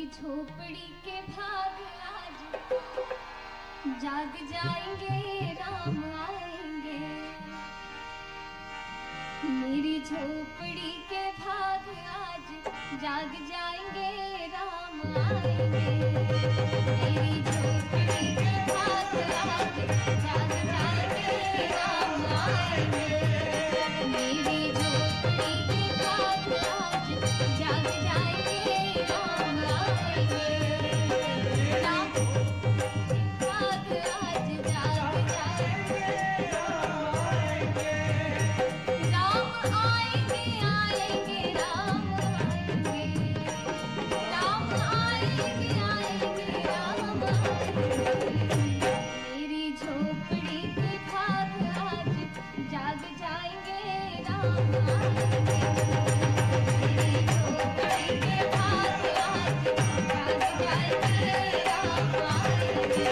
झोपड़ी के भाग आज जाग जाएंगे, राम आएंगे। मेरी झोपड़ी के भाग आज जाग जाएंगे, राम आएंगे। मेरी झोपड़ी के भाग आज जाग जाएंगे, राम आएंगे। मेरी झोपड़ी के भाग आज जाग जाएंगे, राम आएंगे। राम भाग आज जाग जाएंगे, राम आएंगे, आएंगे, राम आएंगे। राम आएंगे, आएंगे, राम आएंगे। मेरी झोपड़ी के भाग आज जाग जाएंगे, राम आएंगे। मेरी झोपड़ी के भाग आज जाग जाएंगे, राम आएंगे।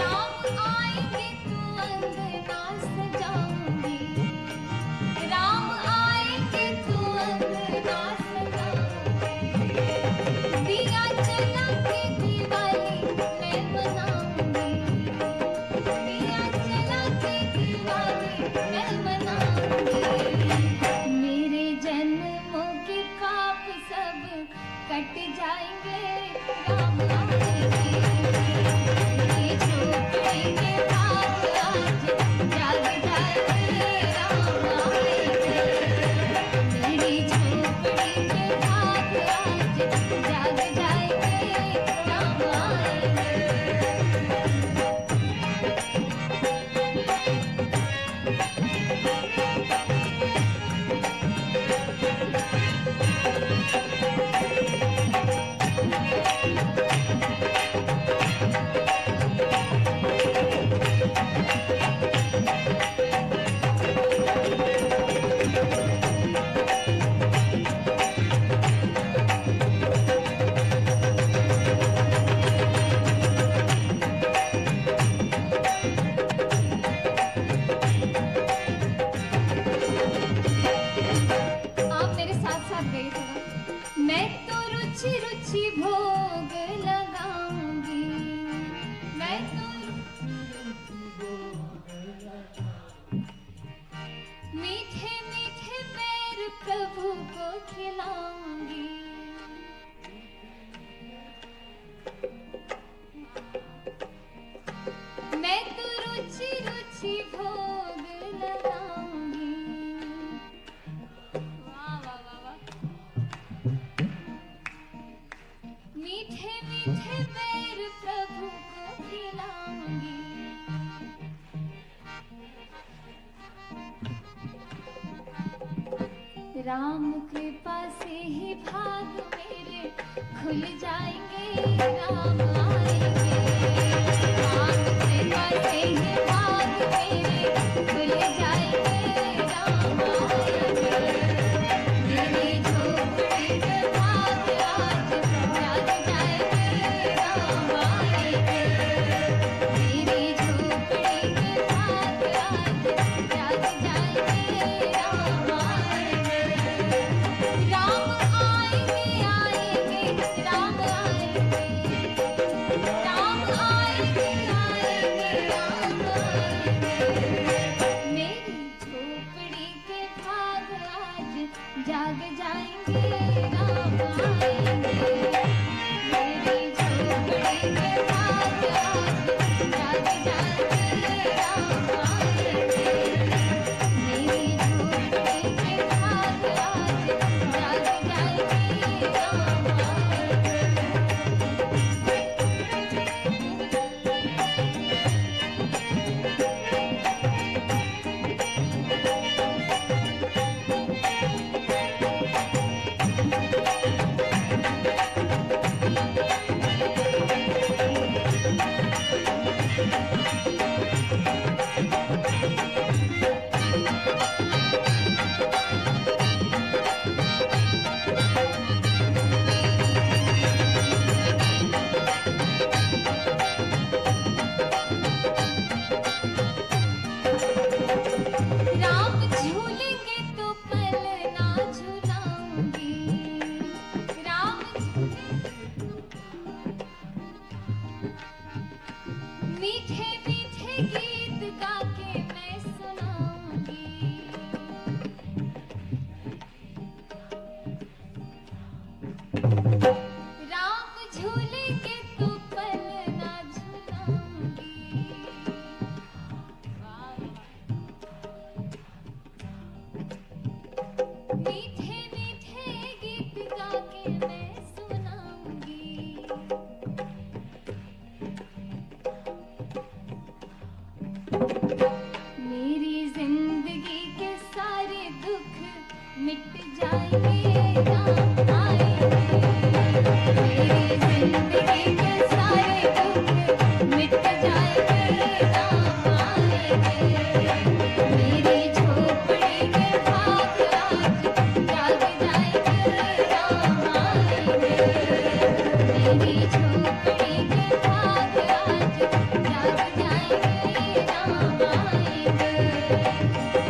राम आएंगे तो अंगना सजाऊंगी, राम आएंगे तो अंगना सजाऊंगी। दिया जला के दिवाली मैं मनाऊंगी, दिया जला के दिवाली मैं मनाऊंगी। मेरे जन्मों के पाप सब कट जाएंगे, राम आएंगे। मेरी झोपड़ी के भाग आज जाग जाएंगे, राम आएंगे। मेरी झोपड़ी के भाग आज जाग जाएंगे, राम आएंगे। आप मेरे साथ साथ गए थोड़ा। मैं तो रुचि रुचि भोग लगाऊंगी, मैं तो मीठे मीठे पैर प्रभु को खिलाऊंगी। मैं तो रुचि रुचि भोग लगाऊंगी। वाह वाह वाह वाह। मीठे मीठे पैर प्रभु को खिलाऊंगी। राम कृपा से ही भाग मेरे खुल जाएंगे, राम आएंगे। राम कृपा से ही भाग मेरे खुल जाएंगे, राम आएंगे। मेरी झोपड़ी के भाग आज जाग जाएंगे, राम आएंगे। मेरी झोपड़ी के भाग आज जाग जाएंगे, राम आएंगे। राम आएंगे, आएंगे, राम आएंगे। मीठे मीठे गीत गा के मैं सुनाऊंगी। राम झूलेंगे तो पल ना झुलाऊंगी। मीठे मीठे गीत गा के मैं सुनाऊंगी। मेरी जिंदगी के सारे दुख मिट जाएंगे, राम आएंगे। मेरी जिंदगी के सारे दुख मिट जाएंगे, राम आएंगे। मेरी झोपड़ी के भाग आज जाग जाएंगे, राम आएंगे। मेरी झोपड़ी के भाग आज जाग जाएंगे, राम आएंगे।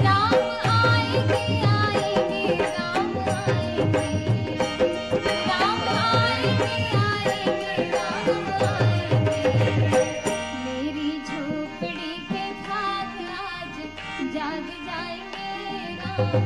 राम आएंगे, आएंगे, राम आएंगे। राम आएंगे, आएंगे, राम आएंगे। मेरी झोपड़ी के भाग आज जाग जाएंगे, राम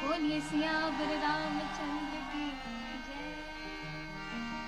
बोलिए सियावर राम